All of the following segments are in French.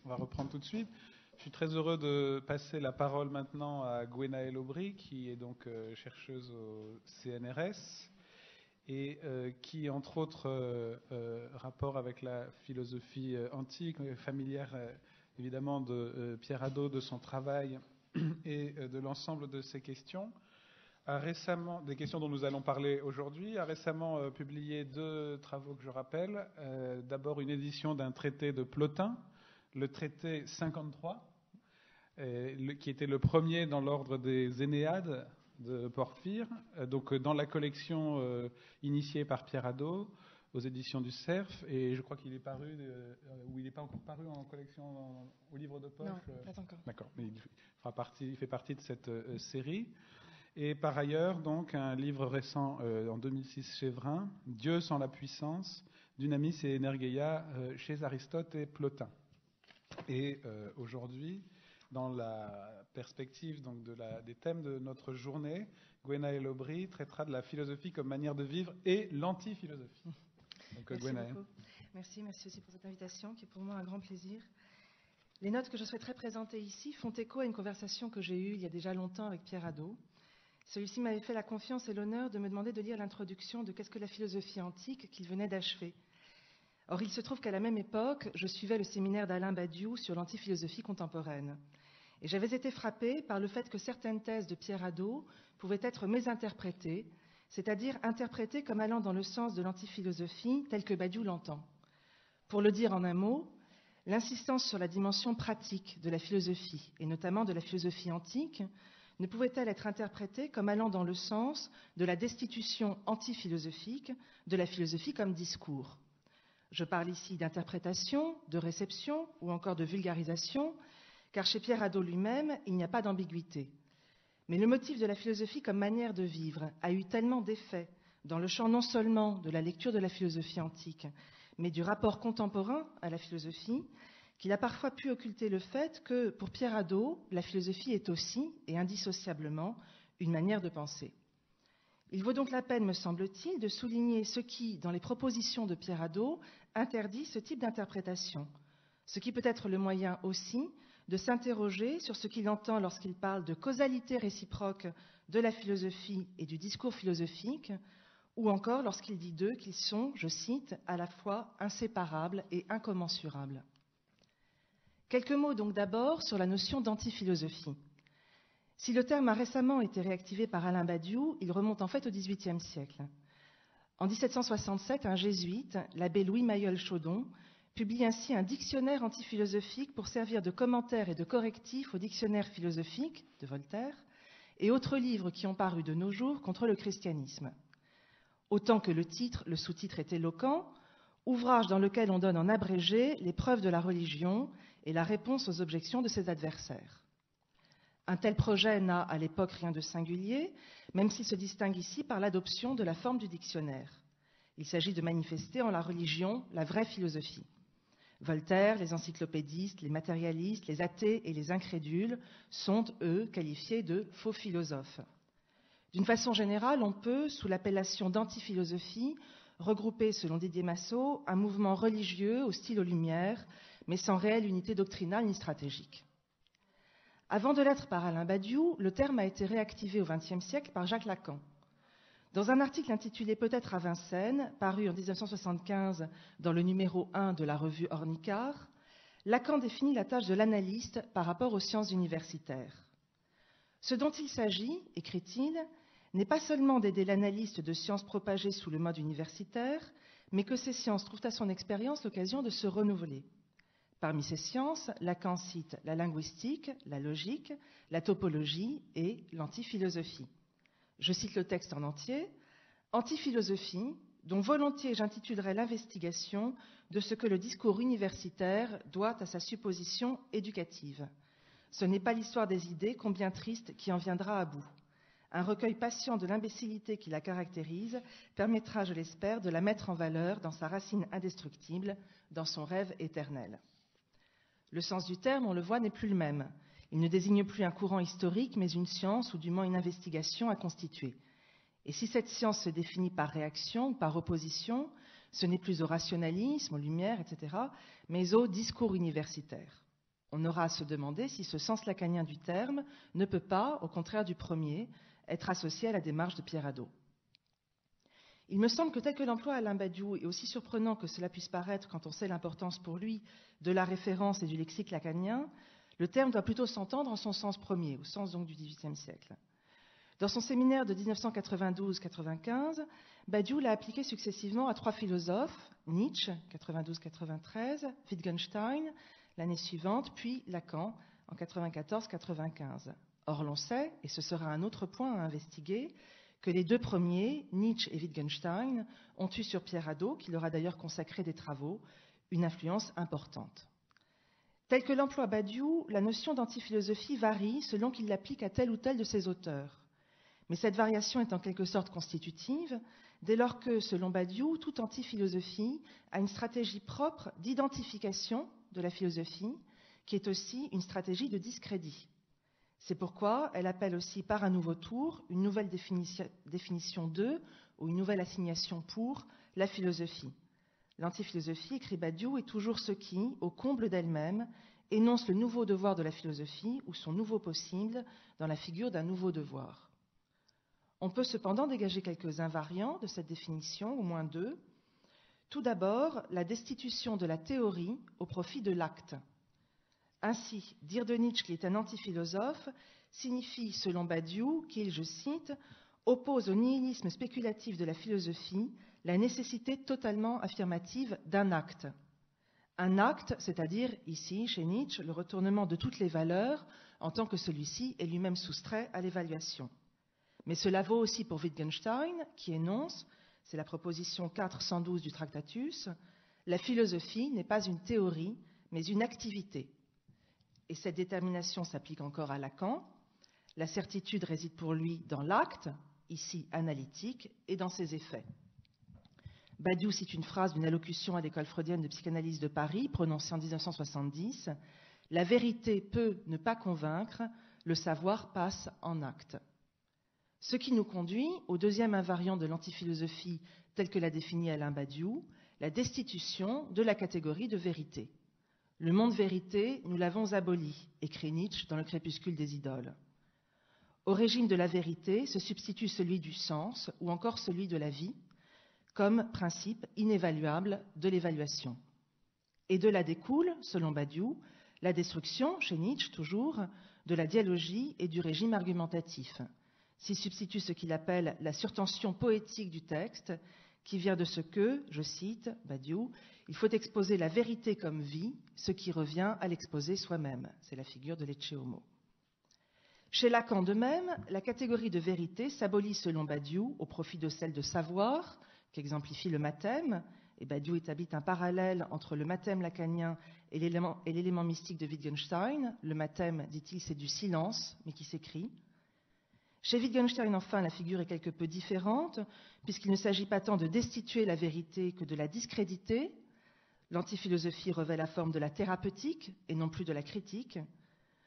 va reprendre tout de suite. Je suis très heureux de passer la parole maintenant à Gwenaëlle Aubry, qui est donc chercheuse au CNRS et qui, entre autres, rapport avec la philosophie antique, familière évidemment de Pierre Hadot, de son travail et de l'ensemble de ses questions, a récemment, des questions dont nous allons parler aujourd'hui, a récemment publié 2 travaux que je rappelle. D'abord une édition d'un traité de Plotin, le traité 53, qui était le premier dans l'ordre des Énéades de Porphyre, donc dans la collection initiée par Pierre Hadot aux éditions du Cerf, et je crois qu'il est paru, ou il n'est pas encore paru en collection au livre de poche. Non, pas encore. D'accord, mais il fait partie de cette série. Et par ailleurs, donc, un livre récent en 2006 chez Vrin, Dieu sans la puissance, Dynamis et Energeia chez Aristote et Plotin. Et aujourd'hui, dans la perspective donc, des thèmes de notre journée, Gwenaëlle Aubry traitera de la philosophie comme manière de vivre et l'anti-philosophie. Donc, merci Gwenaëlle. beaucoup. Merci aussi pour cette invitation qui est pour moi un grand plaisir. Les notes que je souhaiterais présenter ici font écho à une conversation que j'ai eue il y a déjà longtemps avec Pierre Hadot. Celui-ci m'avait fait la confiance et l'honneur de me demander de lire l'introduction de Qu'est-ce que la philosophie antique qu'il venait d'achever. Or, il se trouve qu'à la même époque, je suivais le séminaire d'Alain Badiou sur l'antiphilosophie contemporaine. Et j'avais été frappée par le fait que certaines thèses de Pierre Hadot pouvaient être mésinterprétées, c'est-à-dire interprétées comme allant dans le sens de l'antiphilosophie tel que Badiou l'entend. Pour le dire en un mot, l'insistance sur la dimension pratique de la philosophie, et notamment de la philosophie antique, ne pouvait-elle être interprétée comme allant dans le sens de la destitution antiphilosophique de la philosophie comme discours. Je parle ici d'interprétation, de réception ou encore de vulgarisation, car chez Pierre Hadot lui-même, il n'y a pas d'ambiguïté. Mais le motif de la philosophie comme manière de vivre a eu tellement d'effets dans le champ non seulement de la lecture de la philosophie antique, mais du rapport contemporain à la philosophie, qu'il a parfois pu occulter le fait que, pour Pierre Hadot, la philosophie est aussi, et indissociablement, une manière de penser. Il vaut donc la peine, me semble-t-il, de souligner ce qui, dans les propositions de Pierre Hadot, interdit ce type d'interprétation, ce qui peut être le moyen aussi de s'interroger sur ce qu'il entend lorsqu'il parle de causalité réciproque de la philosophie et du discours philosophique, ou encore lorsqu'il dit d'eux qu'ils sont, je cite, à la fois inséparables et incommensurables. Quelques mots donc d'abord sur la notion d'antiphilosophie. Si le terme a récemment été réactivé par Alain Badiou, il remonte en fait au XVIIIe siècle. En 1767, un jésuite, l'abbé Louis Mayol-Chaudon, publie ainsi un dictionnaire antiphilosophique pour servir de commentaire et de correctif au dictionnaire philosophique de Voltaire et autres livres qui ont paru de nos jours contre le christianisme. Autant que le sous-titre est éloquent, ouvrage dans lequel on donne en abrégé les preuves de la religion et la réponse aux objections de ses adversaires. Un tel projet n'a à l'époque rien de singulier, même s'il se distingue ici par l'adoption de la forme du dictionnaire. Il s'agit de manifester en la religion la vraie philosophie. Voltaire, les encyclopédistes, les matérialistes, les athées et les incrédules sont, eux, qualifiés de faux philosophes. D'une façon générale, on peut, sous l'appellation d'antiphilosophie, regrouper, selon Didier Massot, un mouvement religieux hostile aux Lumières, mais sans réelle unité doctrinale ni stratégique. Avant de l'être par Alain Badiou, le terme a été réactivé au XXe siècle par Jacques Lacan. Dans un article intitulé Peut-être à Vincennes, paru en 1975 dans le numéro 1 de la revue Ornicard, Lacan définit la tâche de l'analyste par rapport aux sciences universitaires. Ce dont il s'agit, écrit-il, n'est pas seulement d'aider l'analyste de sciences propagées sous le mode universitaire, mais que ces sciences trouvent à son expérience l'occasion de se renouveler. Parmi ces sciences, Lacan cite la linguistique, la logique, la topologie et l'antiphilosophie. Je cite le texte en entier. « Antiphilosophie, dont volontiers j'intitulerai l'investigation de ce que le discours universitaire doit à sa supposition éducative. Ce n'est pas l'histoire des idées, combien triste, qui en viendra à bout. Un recueil patient de l'imbécilité qui la caractérise permettra, je l'espère, de la mettre en valeur dans sa racine indestructible, dans son rêve éternel. » Le sens du terme, on le voit, n'est plus le même. Il ne désigne plus un courant historique, mais une science, ou du moins une investigation à constituer. Et si cette science se définit par réaction ou par opposition, ce n'est plus au rationalisme, aux Lumières, etc., mais au discours universitaire. On aura à se demander si ce sens lacanien du terme ne peut pas, au contraire du premier, être associé à la démarche de Pierre Hadot. Il me semble que tel que l'emploie Alain Badiou, et aussi surprenant que cela puisse paraître quand on sait l'importance pour lui de la référence et du lexique lacanien, le terme doit plutôt s'entendre en son sens premier, au sens donc du XVIIIe siècle. Dans son séminaire de 1992-95, Badiou l'a appliqué successivement à 3 philosophes, Nietzsche, 92-93, Wittgenstein, l'année suivante, puis Lacan, en 94-95. Or, l'on sait, et ce sera un autre point à investiguer, que les deux premiers, Nietzsche et Wittgenstein, ont eu sur Pierre Hadot, qui leur a d'ailleurs consacré des travaux, une influence importante. Telle que l'emploie Badiou, la notion d'antiphilosophie varie selon qu'il l'applique à tel ou tel de ses auteurs. Mais cette variation est en quelque sorte constitutive, dès lors que, selon Badiou, toute antiphilosophie a une stratégie propre d'identification de la philosophie, qui est aussi une stratégie de discrédit. C'est pourquoi elle appelle aussi par un nouveau tour une nouvelle définition de, ou une nouvelle assignation pour, la philosophie. L'antiphilosophie, écrit Badiou, est toujours ce qui, au comble d'elle-même, énonce le nouveau devoir de la philosophie ou son nouveau possible dans la figure d'un nouveau devoir. On peut cependant dégager quelques invariants de cette définition, au moins deux. Tout d'abord, la destitution de la théorie au profit de l'acte. Ainsi, dire de Nietzsche qu'il est un antiphilosophe signifie, selon Badiou, qu'il, je cite, oppose au nihilisme spéculatif de la philosophie la nécessité totalement affirmative d'un acte. Un acte, c'est-à-dire, ici, chez Nietzsche, le retournement de toutes les valeurs en tant que celui-ci est lui-même soustrait à l'évaluation. Mais cela vaut aussi pour Wittgenstein, qui énonce, c'est la proposition 412 du Tractatus, la philosophie n'est pas une théorie, mais une activité. Et cette détermination s'applique encore à Lacan. La certitude réside pour lui dans l'acte, ici analytique, et dans ses effets. Badiou cite une phrase d'une allocution à l'école freudienne de psychanalyse de Paris, prononcée en 1970. « La vérité peut ne pas convaincre, le savoir passe en acte ». Ce qui nous conduit au deuxième invariant de l'antiphilosophie tel que l'a défini Alain Badiou, la destitution de la catégorie de vérité. Le monde vérité, nous l'avons aboli, écrit Nietzsche dans Le crépuscule des idoles. Au régime de la vérité se substitue celui du sens ou encore celui de la vie, comme principe inévaluable de l'évaluation. Et de là découle, selon Badiou, la destruction, chez Nietzsche toujours, de la dialogie et du régime argumentatif. S'y substitue ce qu'il appelle la surtension poétique du texte, qui vient de ce que, je cite Badiou, il faut exposer la vérité comme vie, ce qui revient à l'exposer soi-même. C'est la figure de l'ecce homo. Chez Lacan de même, la catégorie de vérité s'abolit selon Badiou au profit de celle de savoir, qu'exemplifie le mathème, et Badiou établit un parallèle entre le mathème lacanien et l'élément mystique de Wittgenstein. Le mathème, dit-il, c'est du silence, mais qui s'écrit. Chez Wittgenstein, enfin, la figure est quelque peu différente, puisqu'il ne s'agit pas tant de destituer la vérité que de la discréditer. L'antiphilosophie revêt la forme de la thérapeutique et non plus de la critique.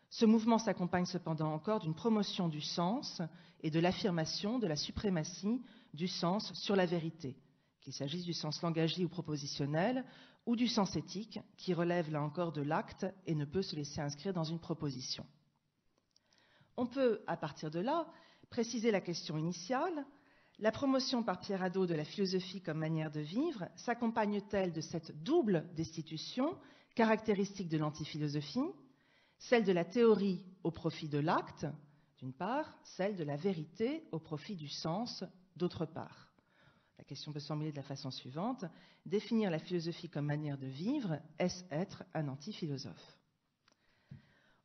Ce mouvement s'accompagne cependant encore d'une promotion du sens et de l'affirmation de la suprématie du sens sur la vérité, qu'il s'agisse du sens langagier ou propositionnel ou du sens éthique, qui relève là encore de l'acte et ne peut se laisser inscrire dans une proposition. On peut, à partir de là, préciser la question initiale. La promotion par Pierre Hadot de la philosophie comme manière de vivre s'accompagne-t-elle de cette double destitution caractéristique de l'antiphilosophie, celle de la théorie au profit de l'acte, d'une part, celle de la vérité au profit du sens, d'autre part. La question peut se formuler de la façon suivante. Définir la philosophie comme manière de vivre, est-ce être un antiphilosophe ?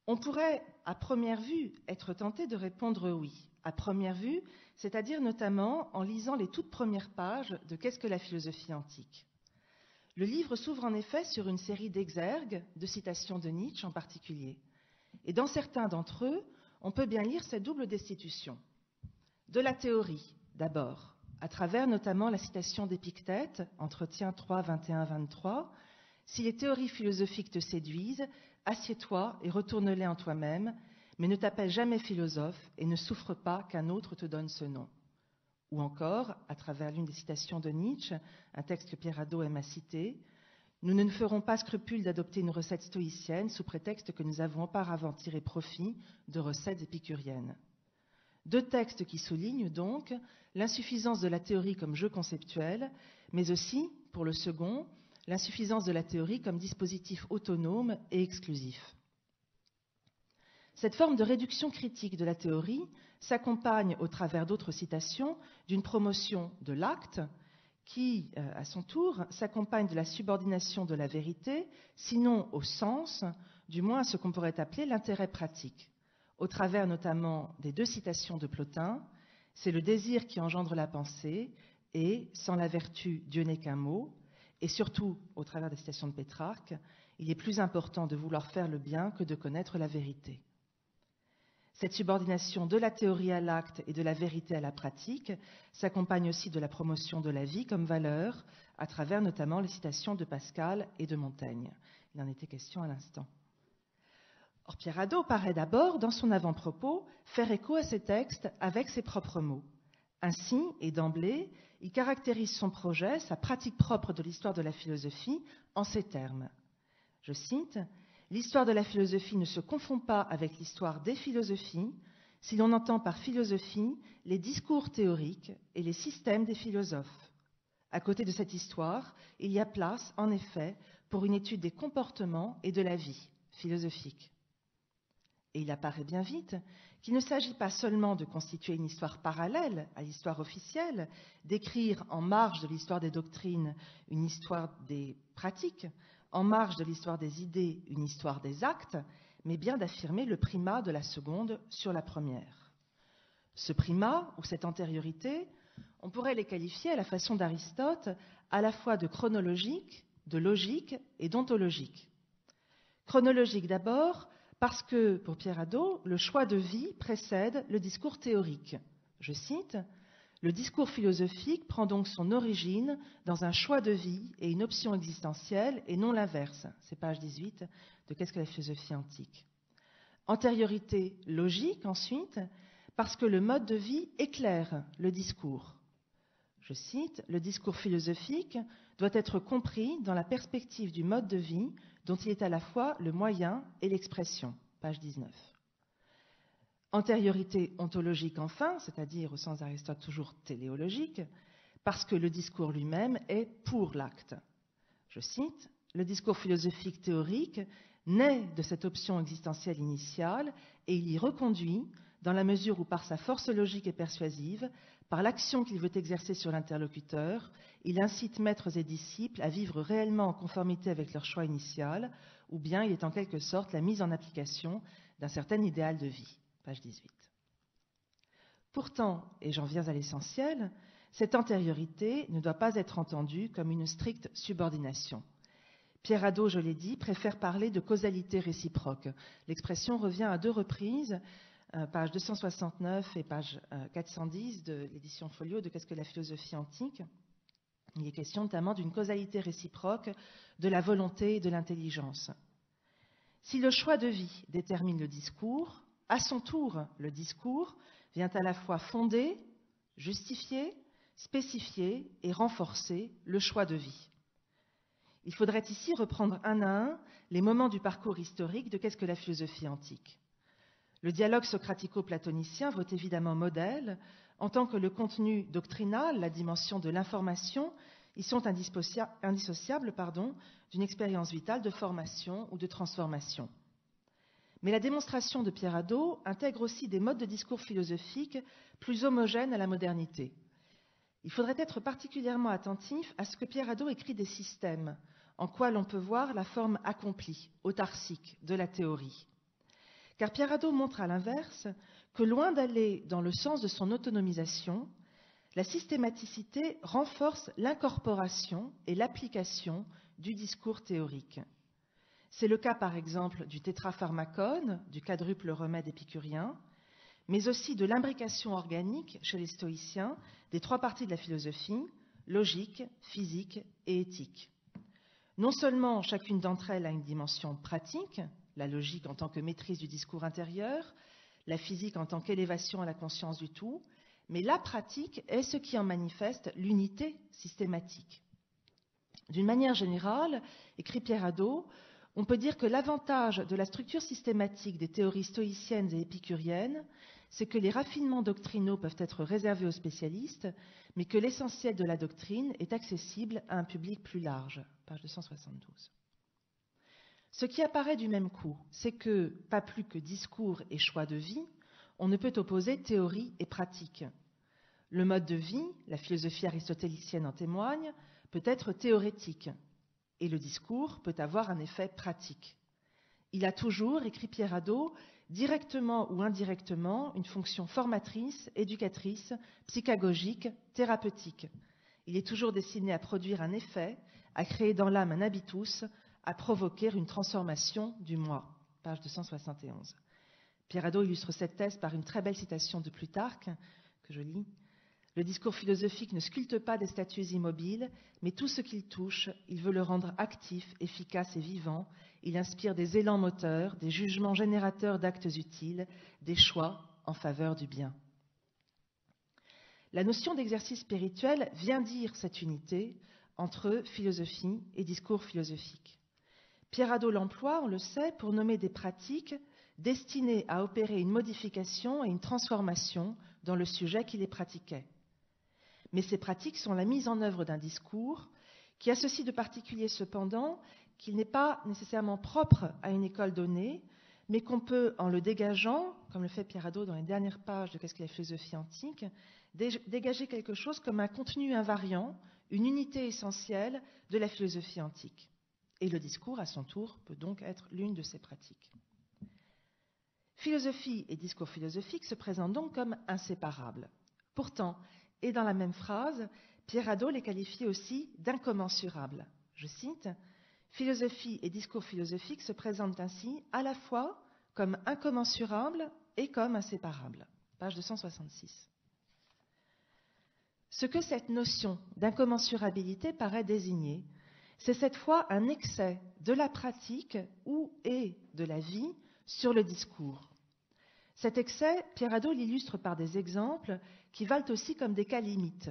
On pourrait, à première vue, être tenté de répondre oui. À première vue, c'est-à-dire notamment en lisant les toutes premières pages de Qu'est-ce que la philosophie antique ? Le livre s'ouvre en effet sur une série d'exergues, de citations de Nietzsche en particulier. Et dans certains d'entre eux, on peut bien lire cette double destitution. De la théorie, d'abord, à travers notamment la citation d'Épictète, Entretien 3, 21-23, « Si les théories philosophiques te séduisent, assieds-toi et retourne-les en toi-même, mais ne t'appelle jamais philosophe et ne souffre pas qu'un autre te donne ce nom. » Ou encore, à travers l'une des citations de Nietzsche, un texte que Pierre Hadot aime à citer, « nous ne nous ferons pas scrupule d'adopter une recette stoïcienne sous prétexte que nous avons auparavant tiré profit de recettes épicuriennes. 2 textes qui soulignent donc l'insuffisance de la théorie comme jeu conceptuel, mais aussi, pour le second, l'insuffisance de la théorie comme dispositif autonome et exclusif. Cette forme de réduction critique de la théorie s'accompagne, au travers d'autres citations, d'une promotion de l'acte qui, à son tour, s'accompagne de la subordination de la vérité, sinon au sens, du moins à ce qu'on pourrait appeler l'intérêt pratique. Au travers notamment des 2 citations de Plotin, c'est le désir qui engendre la pensée et, sans la vertu, Dieu n'est qu'un mot, et surtout, au travers des citations de Pétrarque, il est plus important de vouloir faire le bien que de connaître la vérité. Cette subordination de la théorie à l'acte et de la vérité à la pratique s'accompagne aussi de la promotion de la vie comme valeur, à travers notamment les citations de Pascal et de Montaigne. Il en était question à l'instant. Or, Pierre Hadot paraît d'abord, dans son avant-propos, faire écho à ces textes avec ses propres mots. Ainsi, et d'emblée, il caractérise son projet, sa pratique propre de l'histoire de la philosophie, en ces termes. Je cite, « L'histoire de la philosophie ne se confond pas avec l'histoire des philosophies, si l'on entend par philosophie les discours théoriques et les systèmes des philosophes. À côté de cette histoire, il y a place, en effet, pour une étude des comportements et de la vie philosophique. » Et il apparaît bien vite qu'il ne s'agit pas seulement de constituer une histoire parallèle à l'histoire officielle, d'écrire en marge de l'histoire des doctrines une histoire des pratiques, en marge de l'histoire des idées une histoire des actes, mais bien d'affirmer le primat de la seconde sur la première. Ce primat, ou cette antériorité, on pourrait les qualifier à la façon d'Aristote à la fois de chronologique, de logique et d'ontologique. Chronologique d'abord, parce que, pour Pierre Hadot, le choix de vie précède le discours théorique. Je cite, « Le discours philosophique prend donc son origine dans un choix de vie et une option existentielle, et non l'inverse. » C'est page 18 de Qu'est-ce que la philosophie antique ? Antériorité logique, ensuite, parce que le mode de vie éclaire le discours. Je cite, « Le discours philosophique doit être compris dans la perspective du mode de vie dont il est à la fois le moyen et l'expression. » Page 19. Antériorité ontologique enfin, c'est-à-dire au sens d'Aristote toujours téléologique, parce que le discours lui-même est pour l'acte. Je cite, « Le discours philosophique théorique naît de cette option existentielle initiale et il y reconduit dans la mesure où par sa force logique et persuasive, par l'action qu'il veut exercer sur l'interlocuteur, il incite maîtres et disciples à vivre réellement en conformité avec leur choix initial, ou bien il est en quelque sorte la mise en application d'un certain idéal de vie. » Page 18. Pourtant, et j'en viens à l'essentiel, cette antériorité ne doit pas être entendue comme une stricte subordination. Pierre Hadot, je l'ai dit, préfère parler de causalité réciproque. L'expression revient à 2 reprises, page 269 et page 410 de l'édition Folio de Qu'est-ce que la philosophie antique. Il est question notamment d'une causalité réciproque de la volonté et de l'intelligence. Si le choix de vie détermine le discours, à son tour, le discours vient à la fois fonder, justifier, spécifier et renforcer le choix de vie. Il faudrait ici reprendre un à un les moments du parcours historique de Qu'est-ce que la philosophie antique. Le dialogue socratico-platonicien vaut évidemment modèle, en tant que le contenu doctrinal, la dimension de l'information, y sont indissociables d'une expérience vitale de formation ou de transformation. Mais la démonstration de Pierre Hadot intègre aussi des modes de discours philosophiques plus homogènes à la modernité. Il faudrait être particulièrement attentif à ce que Pierre Hadot écrit des systèmes, en quoi l'on peut voir la forme accomplie, autarcique, de la théorie. Car Pierre Hadot montre à l'inverse que loin d'aller dans le sens de son autonomisation, la systématicité renforce l'incorporation et l'application du discours théorique. C'est le cas par exemple du tétrapharmacone, du quadruple remède épicurien, mais aussi de l'imbrication organique chez les stoïciens des 3 parties de la philosophie, logique, physique et éthique. Non seulement chacune d'entre elles a une dimension pratique, la logique en tant que maîtrise du discours intérieur, la physique en tant qu'élévation à la conscience du tout, mais la pratique est ce qui en manifeste l'unité systématique. D'une manière générale, écrit Pierre Hadot, on peut dire que l'avantage de la structure systématique des théories stoïciennes et épicuriennes, c'est que les raffinements doctrinaux peuvent être réservés aux spécialistes, mais que l'essentiel de la doctrine est accessible à un public plus large. Page 272. Ce qui apparaît du même coup, c'est que, pas plus que discours et choix de vie, on ne peut opposer théorie et pratique. Le mode de vie, la philosophie aristotélicienne en témoigne, peut être théorétique, et le discours peut avoir un effet pratique. Il a toujours, écrit Pierre Hadot, directement ou indirectement, une fonction formatrice, éducatrice, psychagogique, thérapeutique. Il est toujours destiné à produire un effet, à créer dans l'âme un habitus, à provoquer une transformation du moi. Page 271. Pierre Hadot illustre cette thèse par une très belle citation de Plutarque, que je lis. Le discours philosophique ne sculpte pas des statues immobiles, mais tout ce qu'il touche, il veut le rendre actif, efficace et vivant. Il inspire des élans moteurs, des jugements générateurs d'actes utiles, des choix en faveur du bien. La notion d'exercice spirituel vient dire cette unité entre philosophie et discours philosophique. Pierre Hadot l'emploie, on le sait, pour nommer des pratiques destinées à opérer une modification et une transformation dans le sujet qui les pratiquait. Mais ces pratiques sont la mise en œuvre d'un discours qui a ceci de particulier cependant qu'il n'est pas nécessairement propre à une école donnée, mais qu'on peut, en le dégageant, comme le fait Pierre Hadot dans les dernières pages de Qu'est-ce que la philosophie antique, dégager quelque chose comme un contenu invariant, une unité essentielle de la philosophie antique. Et le discours, à son tour, peut donc être l'une de ces pratiques. Philosophie et discours philosophique se présentent donc comme inséparables. Pourtant, et dans la même phrase, Pierre Hadot les qualifie aussi d'incommensurables. Je cite, « Philosophie et discours philosophique se présentent ainsi à la fois comme incommensurables et comme inséparables. » Page 266. Ce que cette notion d'incommensurabilité paraît désigner, c'est cette fois un excès de la pratique ou et de la vie sur le discours. Cet excès, Pierre Hadot l'illustre par des exemples qui valent aussi comme des cas limites.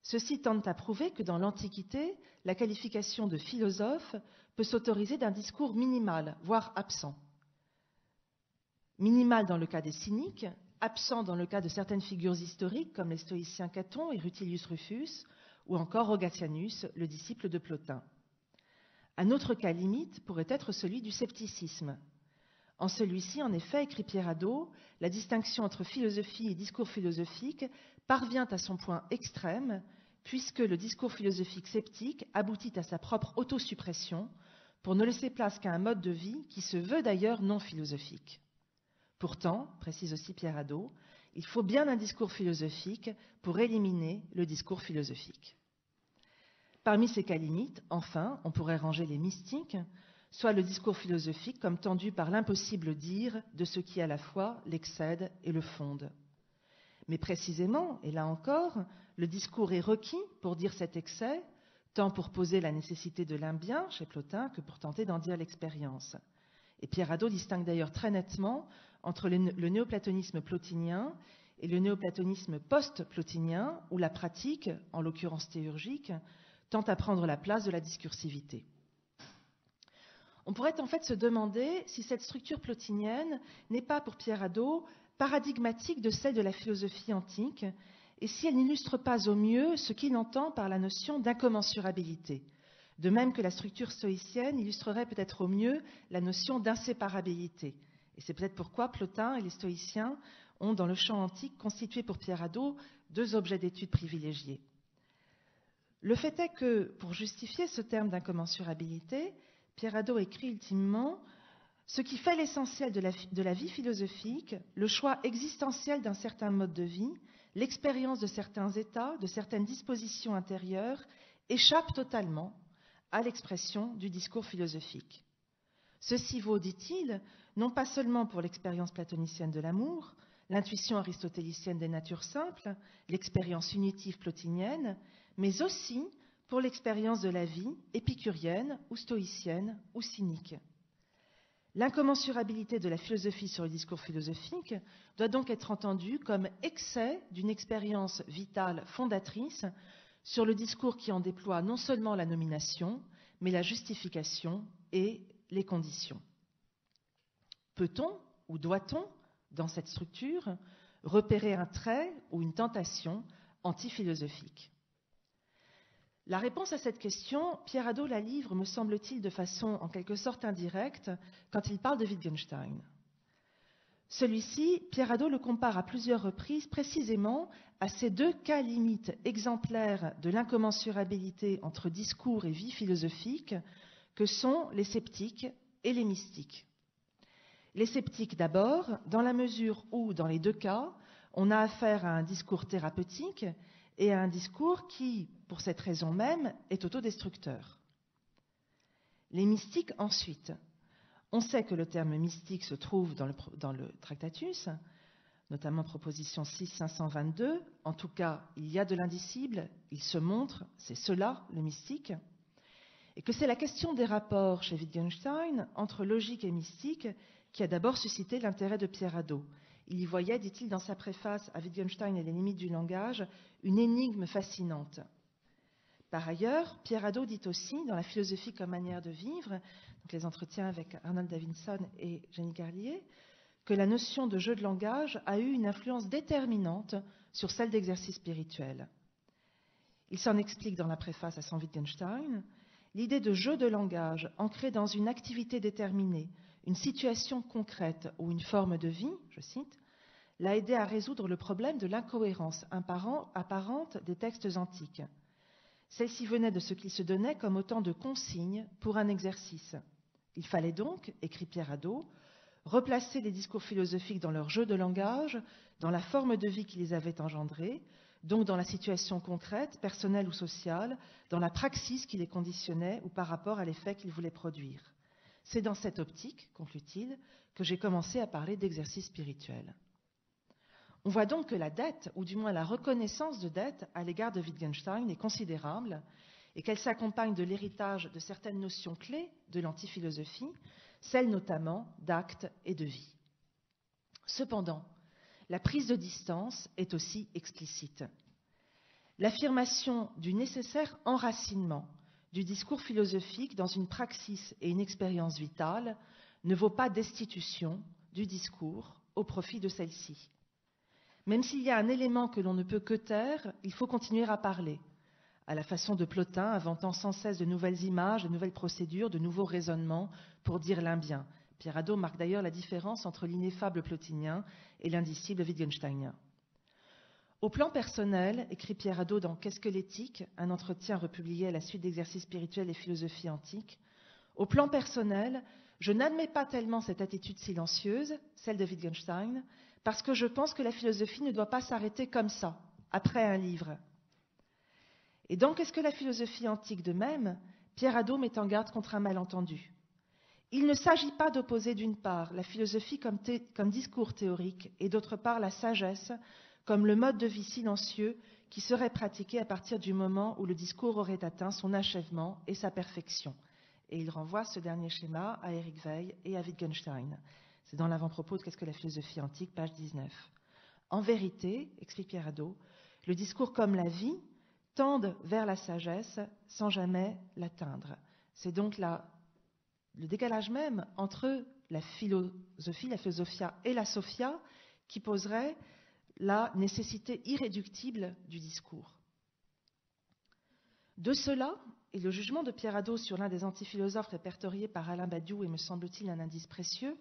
Ceux-ci tendent à prouver que dans l'Antiquité, la qualification de philosophe peut s'autoriser d'un discours minimal, voire absent. Minimal dans le cas des cyniques, absent dans le cas de certaines figures historiques comme les stoïciens Caton et Rutilius Rufus, ou encore Rogatianus, le disciple de Plotin. Un autre cas limite pourrait être celui du scepticisme. En celui-ci, en effet, écrit Pierre Hadot, la distinction entre philosophie et discours philosophique parvient à son point extrême, puisque le discours philosophique sceptique aboutit à sa propre autosuppression pour ne laisser place qu'à un mode de vie qui se veut d'ailleurs non philosophique. Pourtant, précise aussi Pierre Hadot, il faut bien un discours philosophique pour éliminer le discours philosophique. Parmi ces cas limites, enfin, on pourrait ranger les mystiques, soit le discours philosophique comme tendu par l'impossible dire de ce qui à la fois l'excède et le fonde. Mais précisément, et là encore, le discours est requis pour dire cet excès, tant pour poser la nécessité de l'un bien chez Plotin que pour tenter d'en dire l'expérience. Et Pierre Hadot distingue d'ailleurs très nettement entre le néoplatonisme plotinien et le néoplatonisme post-plotinien, où la pratique, en l'occurrence théurgique, tend à prendre la place de la discursivité. On pourrait en fait se demander si cette structure plotinienne n'est pas, pour Pierre Hadot, paradigmatique de celle de la philosophie antique, et si elle n'illustre pas au mieux ce qu'il entend par la notion d'incommensurabilité, de même que la structure stoïcienne illustrerait peut-être au mieux la notion d'inséparabilité. Et c'est peut-être pourquoi Plotin et les stoïciens ont, dans le champ antique, constitué pour Pierre Hadot deux objets d'étude privilégiés. Le fait est que, pour justifier ce terme d'incommensurabilité, Pierre Hadot écrit ultimement « Ce qui fait l'essentiel de la vie philosophique, le choix existentiel d'un certain mode de vie, l'expérience de certains états, de certaines dispositions intérieures, échappe totalement à l'expression du discours philosophique. Ceci vaut, dit-il, non pas seulement pour l'expérience platonicienne de l'amour, l'intuition aristotélicienne des natures simples, l'expérience unitive plotinienne, mais aussi pour l'expérience de la vie épicurienne ou stoïcienne ou cynique. L'incommensurabilité de la philosophie sur le discours philosophique doit donc être entendue comme excès d'une expérience vitale fondatrice sur le discours qui en déploie non seulement la nomination, mais la justification et les conditions. Peut-on ou doit-on, dans cette structure, repérer un trait ou une tentation antiphilosophique? La réponse à cette question, Pierre Hadot la livre, me semble-t-il, de façon en quelque sorte indirecte quand il parle de Wittgenstein. Celui-ci, Pierre Hadot le compare à plusieurs reprises précisément à ces deux cas limites exemplaires de l'incommensurabilité entre discours et vie philosophique que sont les sceptiques et les mystiques. Les sceptiques d'abord, dans la mesure où, dans les deux cas, on a affaire à un discours thérapeutique et à un discours qui, pour cette raison même, est autodestructeur. Les mystiques ensuite. On sait que le terme mystique se trouve dans le Tractatus, notamment proposition 6, 522. En tout cas, il y a de l'indicible, il se montre, c'est cela le mystique. Et que c'est la question des rapports chez Wittgenstein entre logique et mystique qui a d'abord suscité l'intérêt de Pierre Hadot. Il y voyait, dit-il dans sa préface à Wittgenstein et les limites du langage, une énigme fascinante. Par ailleurs, Pierre Hadot dit aussi, dans La philosophie comme manière de vivre, donc les entretiens avec Arnold Davidson et Jenny Carlier, que la notion de jeu de langage a eu une influence déterminante sur celle d'exercice spirituel. Il s'en explique dans la préface à son Wittgenstein. L'idée de jeu de langage ancrée dans une activité déterminée, une situation concrète ou une forme de vie, je cite, l'a aidé à résoudre le problème de l'incohérence apparente des textes antiques. Celle-ci venait de ce qu'il se donnait comme autant de consignes pour un exercice. Il fallait donc, écrit Pierre Hadot, replacer les discours philosophiques dans leur jeu de langage, dans la forme de vie qui les avait engendrés, donc dans la situation concrète, personnelle ou sociale, dans la praxis qui les conditionnait ou par rapport à l'effet qu'ils voulaient produire. C'est dans cette optique, conclut-il, que j'ai commencé à parler d'exercice spirituel. On voit donc que la dette, ou du moins la reconnaissance de dette à l'égard de Wittgenstein est considérable et qu'elle s'accompagne de l'héritage de certaines notions clés de l'antiphilosophie, celles notamment d'acte et de vie. Cependant, la prise de distance est aussi explicite. L'affirmation du nécessaire enracinement du discours philosophique dans une praxis et une expérience vitale ne vaut pas destitution du discours au profit de celle-ci. Même s'il y a un élément que l'on ne peut que taire, il faut continuer à parler, à la façon de Plotin, inventant sans cesse de nouvelles images, de nouvelles procédures, de nouveaux raisonnements pour dire l'un bien. Pierre Hadot marque d'ailleurs la différence entre l'ineffable plotinien et l'indicible wittgensteinien. Au plan personnel, écrit Pierre Hadot dans Qu'est-ce que l'éthique, un entretien republié à la suite d'exercices spirituels et philosophie antique, au plan personnel, je n'admets pas tellement cette attitude silencieuse, celle de Wittgenstein, parce que je pense que la philosophie ne doit pas s'arrêter comme ça, après un livre. Et dans Qu'est-ce que la philosophie antique de même, Pierre Hadot met en garde contre un malentendu. Il ne s'agit pas d'opposer d'une part la philosophie comme discours théorique et d'autre part la sagesse comme le mode de vie silencieux qui serait pratiqué à partir du moment où le discours aurait atteint son achèvement et sa perfection. Et il renvoie ce dernier schéma à Éric Weil et à Wittgenstein. C'est dans l'avant-propos de Qu'est-ce que la philosophie antique, page 19. En vérité, explique Pierre Hadot, le discours comme la vie tendent vers la sagesse sans jamais l'atteindre. C'est donc le décalage même entre la philosophie, la philosophia et la sophia qui poserait la nécessité irréductible du discours. De cela, et le jugement de Pierre Hadot sur l'un des antiphilosophes répertoriés par Alain Badiou est, me semble-t-il, un indice précieux,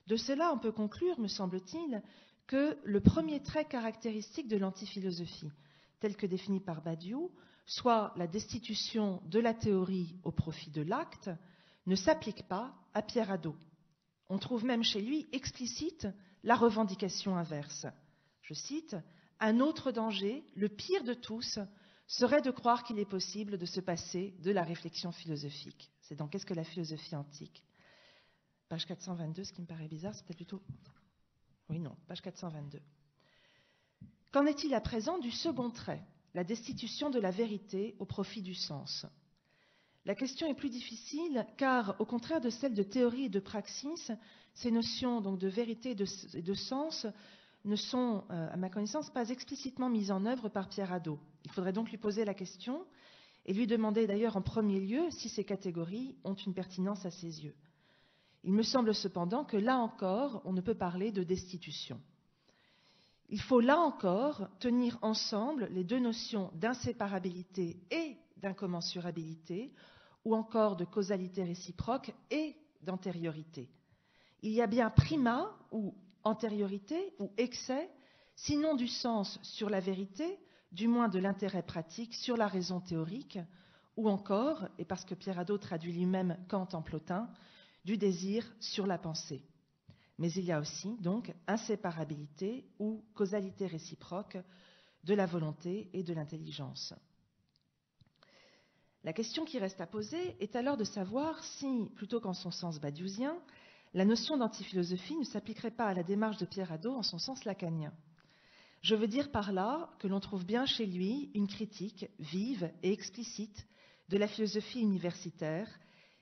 de cela on peut conclure, me semble-t-il, que le premier trait caractéristique de l'antiphilosophie, tel que défini par Badiou, soit la destitution de la théorie au profit de l'acte, ne s'applique pas à Pierre Hadot. On trouve même chez lui explicite la revendication inverse. Je cite, « Un autre danger, le pire de tous, serait de croire qu'il est possible de se passer de la réflexion philosophique. » C'est dans Qu'est-ce que la philosophie antique ? Page 422, ce qui me paraît bizarre, c'était plutôt... Oui, non, page 422. Qu'en est-il à présent du second trait, la destitution de la vérité au profit du sens ? La question est plus difficile car, au contraire de celle de théorie et de praxis, ces notions donc de vérité et de sens ne sont, à ma connaissance, pas explicitement mises en œuvre par Pierre Hadot. Il faudrait donc lui poser la question et lui demander d'ailleurs en premier lieu si ces catégories ont une pertinence à ses yeux. Il me semble cependant que là encore, on ne peut parler de destitution. Il faut là encore tenir ensemble les deux notions d'inséparabilité et d'incommensurabilité, ou encore de causalité réciproque et d'antériorité. Il y a bien primat ou antériorité ou excès, sinon du sens sur la vérité, du moins de l'intérêt pratique sur la raison théorique, ou encore, et parce que Pierre Hadot traduit lui-même Kant en Plotin, du désir sur la pensée. Mais il y a aussi donc inséparabilité ou causalité réciproque de la volonté et de l'intelligence. La question qui reste à poser est alors de savoir si, plutôt qu'en son sens badiouxien, la notion d'antiphilosophie ne s'appliquerait pas à la démarche de Pierre Hadot en son sens lacanien. Je veux dire par là que l'on trouve bien chez lui une critique vive et explicite de la philosophie universitaire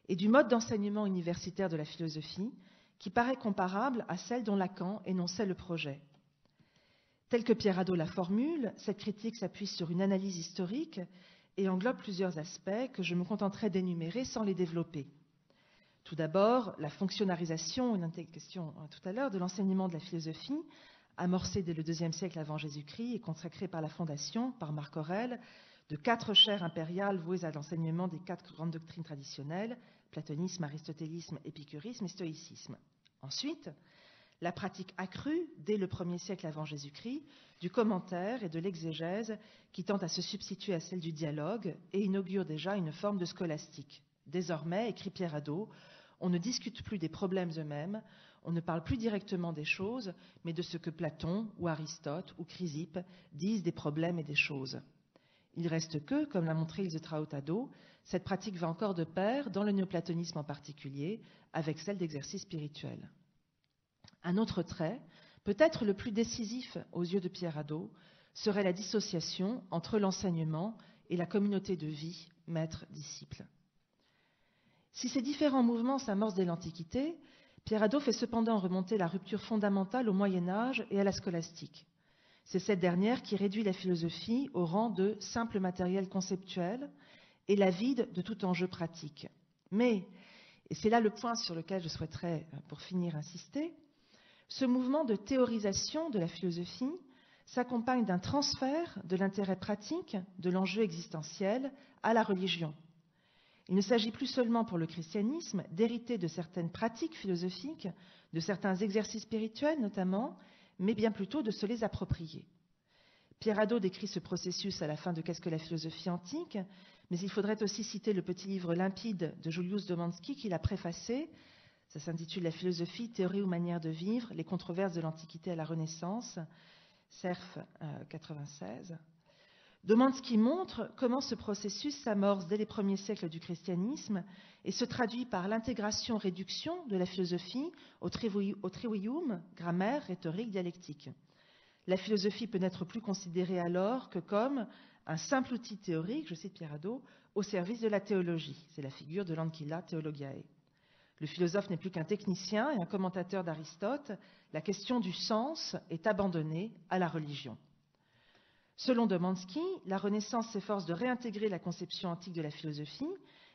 et du mode d'enseignement universitaire de la philosophie qui paraît comparable à celle dont Lacan énonçait le projet. Tel que Pierre Hadot la formule, cette critique s'appuie sur une analyse historique et englobe plusieurs aspects que je me contenterai d'énumérer sans les développer. Tout d'abord, la fonctionnarisation, une question tout à l'heure, de l'enseignement de la philosophie, amorcée dès le IIe siècle avant Jésus-Christ et consacrée par la Fondation, par Marc Aurèle, de 4 chaires impériales vouées à l'enseignement des 4 grandes doctrines traditionnelles, platonisme, aristotélisme, épicurisme et stoïcisme. Ensuite, la pratique accrue, dès le 1er siècle avant Jésus-Christ, du commentaire et de l'exégèse qui tend à se substituer à celle du dialogue et inaugure déjà une forme de scolastique. Désormais, écrit Pierre Hadot, on ne discute plus des problèmes eux-mêmes, on ne parle plus directement des choses, mais de ce que Platon ou Aristote ou Chrysippe disent des problèmes et des choses. Il reste que, comme l'a montré Ilse Traut-Hadot, cette pratique va encore de pair, dans le néoplatonisme en particulier, avec celle d'exercice spirituel. Un autre trait, peut-être le plus décisif aux yeux de Pierre Hadot, serait la dissociation entre l'enseignement et la communauté de vie, maître-disciple. Si ces différents mouvements s'amorcent dès l'Antiquité, Pierre Hadot fait cependant remonter la rupture fondamentale au Moyen-Âge et à la scolastique. C'est cette dernière qui réduit la philosophie au rang de simple matériel conceptuel et la vide de tout enjeu pratique. Mais, et c'est là le point sur lequel je souhaiterais, pour finir, insister, ce mouvement de théorisation de la philosophie s'accompagne d'un transfert de l'intérêt pratique de l'enjeu existentiel à la religion. Il ne s'agit plus seulement pour le christianisme d'hériter de certaines pratiques philosophiques, de certains exercices spirituels notamment, mais bien plutôt de se les approprier. Pierre Hadot décrit ce processus à la fin de Qu'est-ce que la philosophie antique, mais il faudrait aussi citer le petit livre limpide de Julius Domanski qui l'a préfacé. Ça s'intitule La philosophie, théorie ou manière de vivre, les controverses de l'Antiquité à la Renaissance, Cerf 96. Domanski montre comment ce processus s'amorce dès les premiers siècles du christianisme et se traduit par l'intégration-réduction de la philosophie au trivium, grammaire, rhétorique, dialectique. La philosophie peut n'être plus considérée alors que comme un simple outil théorique, je cite Pierre Hadot, au service de la théologie. C'est la figure de l'Ancilla Theologiae. Le philosophe n'est plus qu'un technicien et un commentateur d'Aristote. La question du sens est abandonnée à la religion. Selon Domanski, la Renaissance s'efforce de réintégrer la conception antique de la philosophie,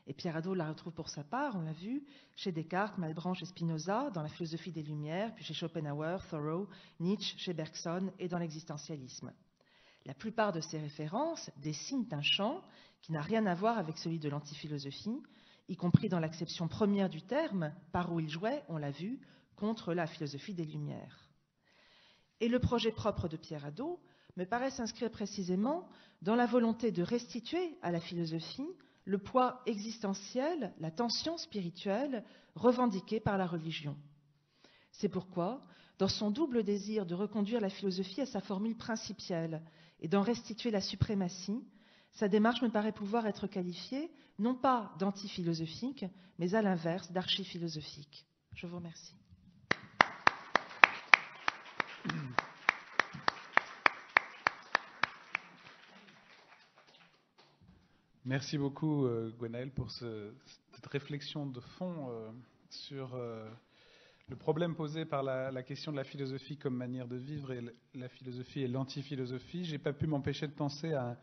et Pierre Hadot la retrouve pour sa part, on l'a vu, chez Descartes, Malebranche et Spinoza, dans la philosophie des Lumières, puis chez Schopenhauer, Thoreau, Nietzsche, chez Bergson et dans l'existentialisme. La plupart de ces références dessinent un champ qui n'a rien à voir avec celui de l'antiphilosophie, y compris dans l'acception première du terme, par où il jouait, on l'a vu, contre la philosophie des Lumières. Et le projet propre de Pierre Hadot me paraît s'inscrire précisément dans la volonté de restituer à la philosophie le poids existentiel, la tension spirituelle revendiquée par la religion. C'est pourquoi, dans son double désir de reconduire la philosophie à sa formule principielle et d'en restituer la suprématie, sa démarche me paraît pouvoir être qualifiée non pas d'antiphilosophique, mais à l'inverse d'archiphilosophique. Je vous remercie. Merci beaucoup, Gwenaëlle, pour cette réflexion de fond sur le problème posé par la question de la philosophie comme manière de vivre et la philosophie et l'antiphilosophie, j'ai pas pu m'empêcher de penser à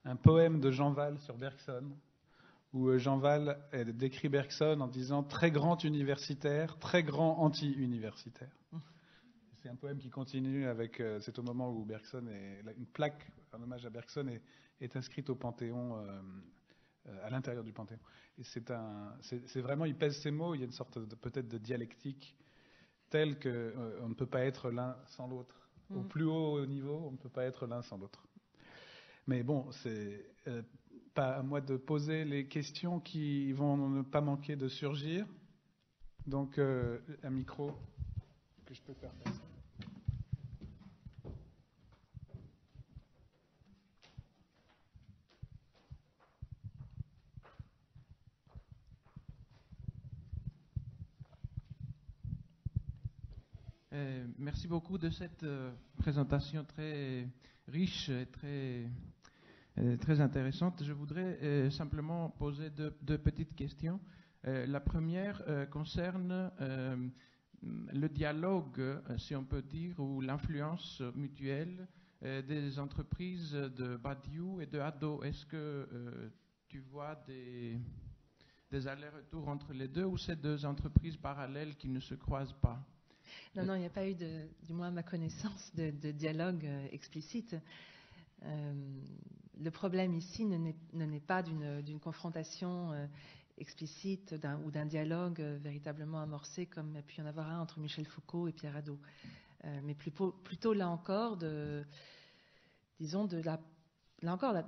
un poème de Jean Val sur Bergson, où Jean Val décrit Bergson en disant très grand universitaire, très grand anti-universitaire. C'est un poème qui continue avec, c'est au moment où Bergson une plaque en hommage à Bergson est inscrite au Panthéon, à l'intérieur du Panthéon. Et c'est vraiment, il pèse ses mots, il y a une sorte peut-être de dialectique telle qu'on ne peut pas être l'un sans l'autre. Au plus haut niveau, on ne peut pas être l'un sans l'autre. Mais bon, c'est pas à moi de poser les questions qui vont ne pas manquer de surgir. Donc, un micro que je peux faire passer. Merci beaucoup de cette présentation très riche et très intéressante. Je voudrais simplement poser deux petites questions. La première concerne le dialogue, si on peut dire, ou l'influence mutuelle des entreprises de Badiou et de Haddo. Est-ce que tu vois des allers-retours entre les deux, ou ces deux entreprises parallèles qui ne se croisent pas? Non, il n'y a pas eu, du moins à ma connaissance, de dialogue explicite. Le problème ici ne naît pas d'une confrontation explicite ou d'un dialogue véritablement amorcé comme il a pu y en avoir un entre Michel Foucault et Pierre Hadot. Mais plutôt là encore, de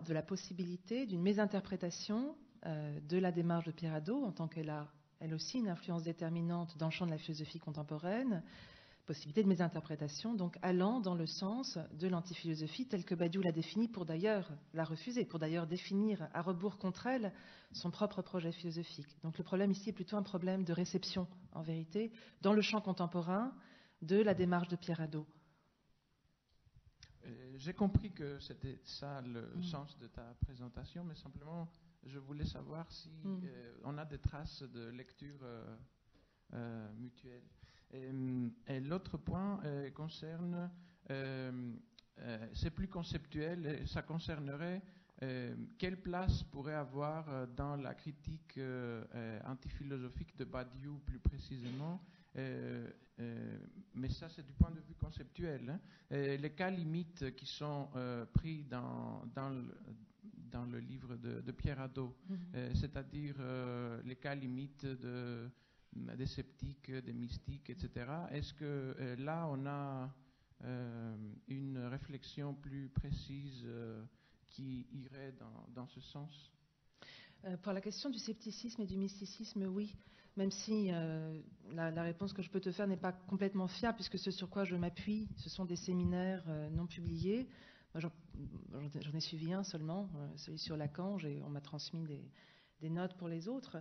la possibilité d'une mésinterprétation de la démarche de Pierre Hadot en tant qu'elle a elle aussi une influence déterminante dans le champ de la philosophie contemporaine, possibilité de mésinterprétation, donc allant dans le sens de l'antiphilosophie telle que Badiou l'a définie pour d'ailleurs la refuser, pour d'ailleurs définir à rebours contre elle son propre projet philosophique. Donc le problème ici est plutôt un problème de réception, en vérité, dans le champ contemporain de la démarche de Pierre Hadot. J'ai compris que c'était ça le sens de ta présentation, mais simplement je voulais savoir si on a des traces de lecture mutuelle. Et l'autre point concerne, c'est plus conceptuel, et ça concernerait quelle place pourrait avoir dans la critique antiphilosophique de Badiou plus précisément, mais ça c'est du point de vue conceptuel, hein. Les cas limites qui sont pris dans le livre de Pierre Hadot, c'est-à-dire les cas limites des sceptiques, des mystiques, etc. Est-ce que là on a une réflexion plus précise qui irait dans ce sens? Pour la question du scepticisme et du mysticisme, oui. Même si la réponse que je peux te faire n'est pas complètement fiable, puisque ce sur quoi je m'appuie, ce sont des séminaires non publiés. Moi, j'en ai suivi un seulement, celui sur Lacan. On m'a transmis des notes pour les autres.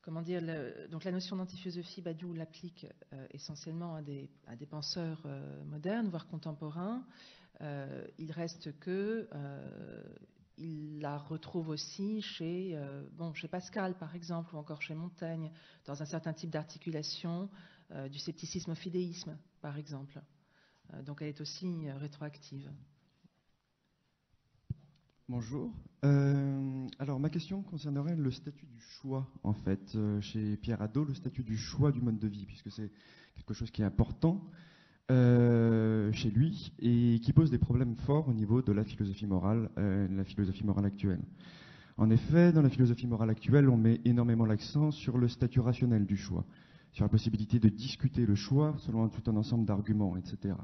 Comment dire, donc la notion d'antiphilosophie, Badiou l'applique essentiellement à des penseurs modernes, voire contemporains. Il reste que il la retrouve aussi chez Pascal, par exemple, ou encore chez Montaigne, dans un certain type d'articulation du scepticisme au fidéisme, par exemple. Donc elle est aussi rétroactive. Bonjour. Alors ma question concernerait le statut du choix, en fait, chez Pierre Hadot, le statut du choix du mode de vie, puisque c'est quelque chose qui est important chez lui et qui pose des problèmes forts au niveau de la philosophie morale actuelle. En effet, dans la philosophie morale actuelle, on met énormément l'accent sur le statut rationnel du choix, sur la possibilité de discuter le choix selon tout un ensemble d'arguments, etc.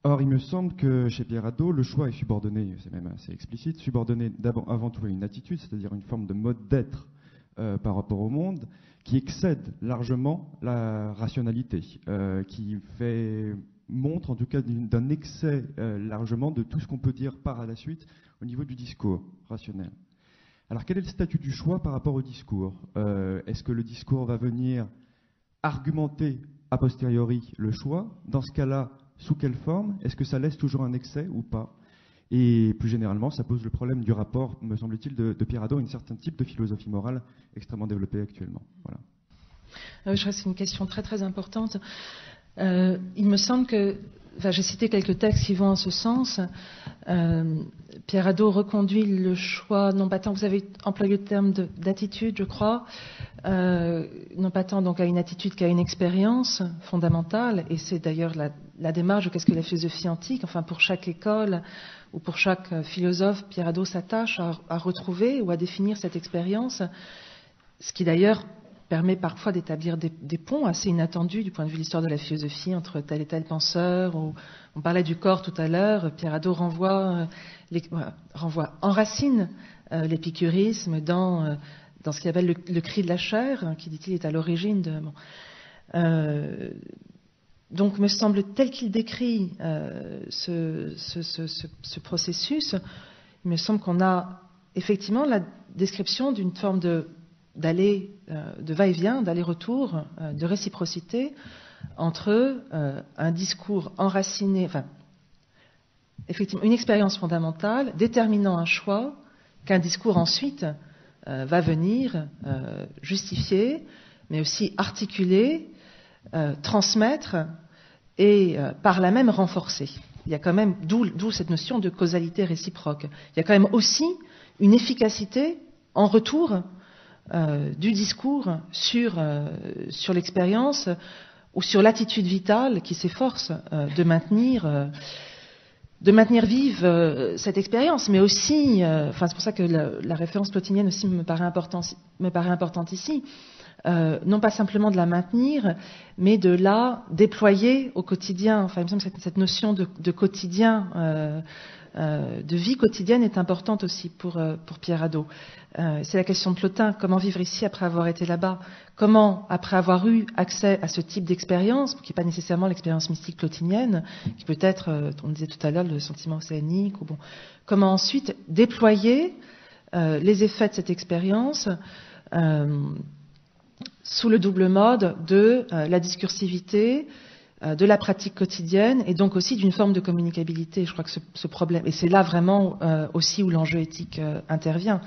Or, il me semble que chez Pierre Hadot, le choix est subordonné, c'est même assez explicite, subordonné avant tout à une attitude, c'est-à-dire une forme de mode d'être par rapport au monde, qui excède largement la rationalité, qui montre en tout cas d'un excès largement de tout ce qu'on peut dire par la suite au niveau du discours rationnel. Alors quel est le statut du choix par rapport au discours? Est-ce que le discours va venir argumenter a posteriori le choix? Dans ce cas-là, sous quelle forme? Est-ce que ça laisse toujours un excès ou pas? Et plus généralement, ça pose le problème du rapport, me semble-t-il, de Pierre Hadot à un certain type de philosophie morale extrêmement développée actuellement. Voilà. Je crois que c'est une question très très importante. Il me semble que, j'ai cité quelques textes qui vont en ce sens. Pierre Hadot reconduit le choix, non pas tant, vous avez employé le terme d'attitude, je crois, non pas tant donc à une attitude qu'à une expérience fondamentale, et c'est d'ailleurs la démarche de qu'est-ce que la philosophie antique, enfin pour chaque école ou pour chaque philosophe, Pierre Hadot s'attache à retrouver ou à définir cette expérience, ce qui d'ailleurs permet parfois d'établir des ponts assez inattendus du point de vue de l'histoire de la philosophie entre tel et tel penseur. On parlait du corps tout à l'heure, Pierre Hadot enracine l'épicurisme dans ce qu'il appelle le cri de la chair, qui, dit-il, est à l'origine de... donc, me semble, tel qu'il décrit ce processus, il me semble qu'on a effectivement la description d'une forme de va-et-vient, d'aller-retour, de réciprocité entre un discours enraciné, enfin, effectivement, une expérience fondamentale déterminant un choix qu'un discours ensuite va venir justifier, mais aussi articuler, transmettre et par là même renforcer. Il y a quand même, d'où cette notion de causalité réciproque. Il y a quand même aussi une efficacité en retour du discours sur l'expérience ou sur l'attitude vitale qui s'efforce de maintenir vive cette expérience, mais aussi, c'est pour ça que la référence plotinienne aussi me paraît importante ici, non pas simplement de la maintenir, mais de la déployer au quotidien. Enfin, il me semble que cette notion de quotidien, de vie quotidienne est importante aussi pour Pierre Hadot. C'est la question de Plotin, comment vivre ici après avoir été là-bas? Comment, après avoir eu accès à ce type d'expérience, qui n'est pas nécessairement l'expérience mystique plotinienne, qui peut être, on disait tout à l'heure, le sentiment océanique, comment ensuite déployer les effets de cette expérience sous le double mode de la discursivité, de la pratique quotidienne et donc aussi d'une forme de communicabilité. Je crois que ce problème, et c'est là vraiment aussi où l'enjeu éthique intervient,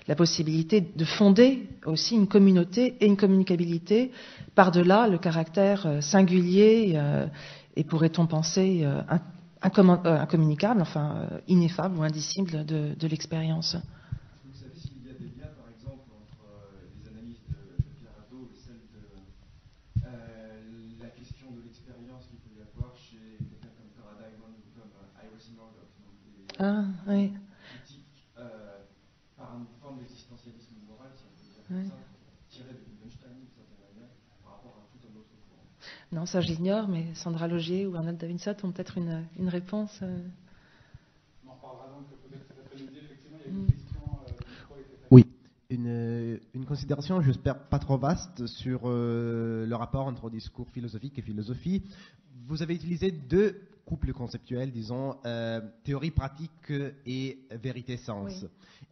la possibilité de fonder aussi une communauté et une communicabilité par-delà le caractère singulier et pourrait-on penser incommunicable, enfin ineffable ou indicible de l'expérience. Vous savez s'il y a des liens, par exemple, entre les analyses de Pierre Hadot et celles de la question de l'expérience qu'il peut y avoir chez quelqu'un comme Cora Diamond ou comme Iris Northrop, donc oui. critiques par une forme d'existentialisme moral, si on peut dire comme ça, tiré de Wittgenstein d'une certaine manière, par rapport à tout un autre courant. Non, ça j'ignore, mais Sandra Logier ou Arnold Davidson ont peut-être une réponse. On en reparlera donc peut-être cet après-midi. Effectivement, il y a une question. Oui, une considération, j'espère pas trop vaste, sur le rapport entre discours philosophique et philosophie. Vous avez utilisé deux couples conceptuels, disons, théorie pratique et vérité-sens. Oui.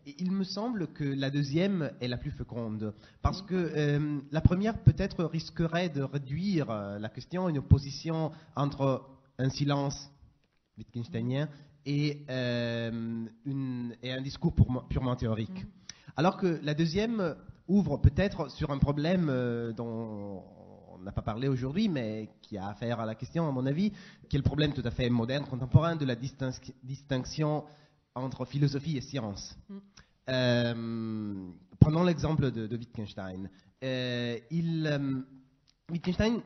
Et il me semble que la deuxième est la plus féconde, parce que la première peut-être risquerait de réduire la question à une opposition entre un silence wittgensteinien et un discours purement théorique. Alors que la deuxième ouvre peut-être sur un problème dont on n'a pas parlé aujourd'hui, mais qui a affaire à la question, à mon avis, qui est le problème tout à fait moderne, contemporain, de la distinction entre philosophie et science. Prenons l'exemple de Wittgenstein. Wittgenstein,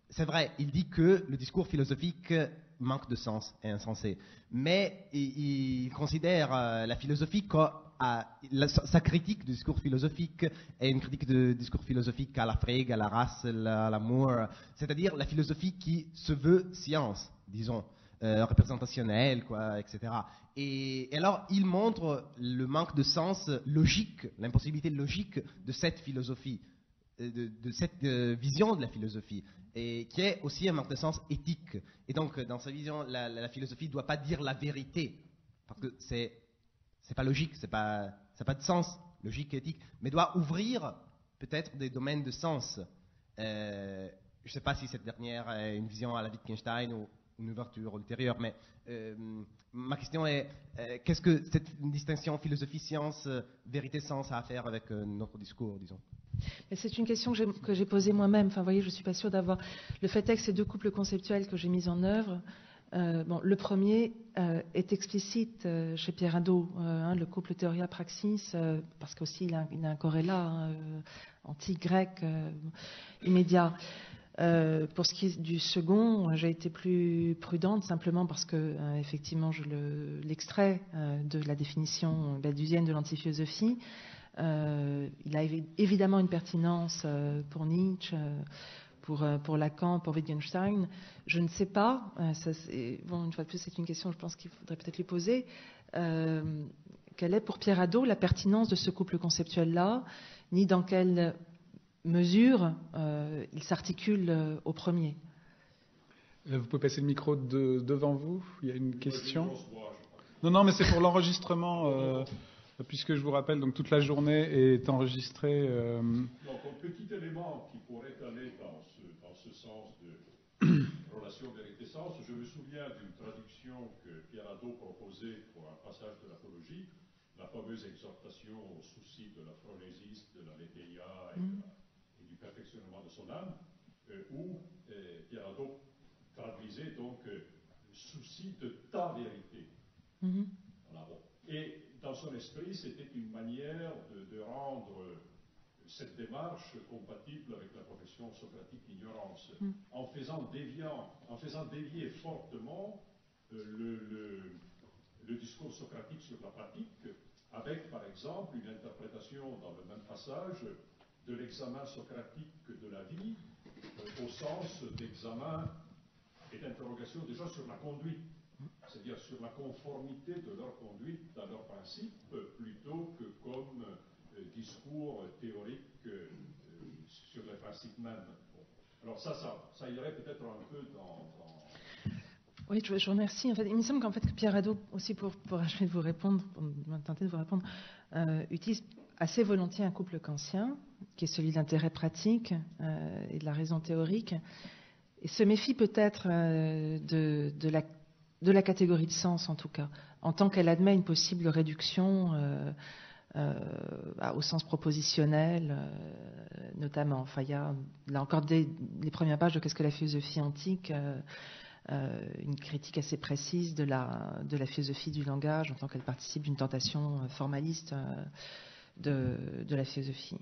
c'est vrai, il dit que le discours philosophique manque de sens, est insensé. Mais il considère la philosophie comme sa critique du discours philosophique est une critique du discours philosophique à la Frege, à la race, à l'amour, c'est-à-dire la philosophie qui se veut science, disons, représentationnelle, quoi, etc. Et alors, il montre le manque de sens logique, l'impossibilité logique de cette philosophie, de cette vision de la philosophie, et qui est aussi un manque de sens éthique. Et donc, dans sa vision, la philosophie ne doit pas dire la vérité, parce que c'est pas logique, ça n'a pas de sens logique et éthique, mais doit ouvrir peut-être des domaines de sens. Je ne sais pas si cette dernière est une vision à la Wittgenstein ou une ouverture ultérieure. Mais ma question est, qu'est-ce que cette distinction philosophie-science, vérité-sens a à faire avec notre discours, disons? C'est une question que j'ai posée moi-même. Enfin, vous voyez, je ne suis pas sûre d'avoir... Le fait est que ces deux couples conceptuels que j'ai mis en œuvre, le premier est explicite chez Pierre Hadot, le couple théoria-praxis, parce qu'aussi il a un corrélat antique grec immédiat. Pour ce qui est du second, j'ai été plus prudente simplement parce que effectivement l'extrait de la définition baldusienne de l'antiphilosophie, il a évidemment une pertinence pour Nietzsche, pour Lacan, pour Wittgenstein. Je ne sais pas, une fois de plus c'est une question je pense qu'il faudrait peut-être lui poser, quelle est pour Pierre Hadot la pertinence de ce couple conceptuel-là, ni dans quelle mesure il s'articule au premier. Vous pouvez passer le micro devant vous. Il y a une question. Non, mais c'est pour l'enregistrement, puisque je vous rappelle, donc toute la journée est enregistrée. Donc, un petit élément qui pourrait aller dans ce sens de relation vérité-sens, je me souviens d'une traduction que Pierre Hadot proposait pour un passage de l'apologie, la fameuse exhortation au souci de la phronésis, de la météia et du perfectionnement de son âme, où Pierre Hadot traduisait donc souci de ta vérité. Voilà, bon. Et dans son esprit, c'était une manière de rendre cette démarche compatible avec la profession socratique d'ignorance, en faisant dévier fortement le discours socratique sur la pratique, avec par exemple une interprétation dans le même passage de l'examen socratique de la vie, au sens d'examen et d'interrogation déjà sur la conduite, c'est-à-dire sur la conformité de leur conduite à leurs principes, plutôt que comme discours théorique sur les principes mêmes. Bon. Alors ça irait peut-être un peu dans... Oui, je vous remercie. En fait, il me semble qu'en fait, Pierre Hadot, aussi pour achever de vous répondre, pour tenter de vous répondre, utilise assez volontiers un couple kantien, qui est celui de l'intérêt pratique et de la raison théorique, et se méfie peut-être de la catégorie de sens, en tout cas, en tant qu'elle admet une possible réduction au sens propositionnel, notamment. Enfin, il y a là encore dès les premières pages de Qu'est-ce que la philosophie antique, une critique assez précise de la philosophie du langage en tant qu'elle participe d'une tentation formaliste de la philosophie.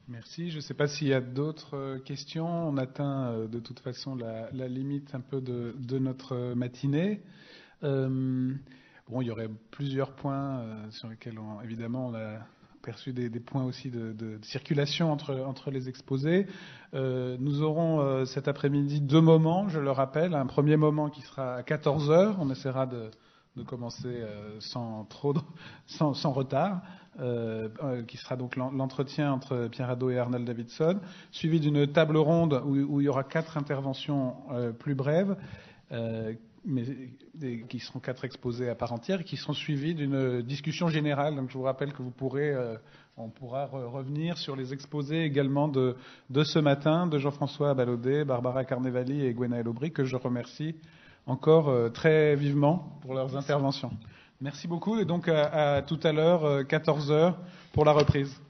Merci. Je ne sais pas s'il y a d'autres questions. On atteint de toute façon la limite un peu de notre matinée. Bon, il y aurait plusieurs points sur lesquels, évidemment, on a perçu des points aussi de circulation entre les exposés. Nous aurons cet après-midi 2 moments, je le rappelle. Un premier moment qui sera à 14h. On essaiera de commencer sans retard, qui sera donc l'entretien entre Pierre Hadot et Arnold Davidson, suivi d'une table ronde où il y aura 4 interventions plus brèves, mais qui seront 4 exposés à part entière, et qui seront suivis d'une discussion générale. Donc je vous rappelle que on pourra revenir sur les exposés également de ce matin, de Jean-François Ballaudet, Barbara Carnevali et Gwenaëlle Aubry, que je remercie encore très vivement pour leurs interventions. Merci beaucoup, et donc à tout à l'heure, 14h, pour la reprise.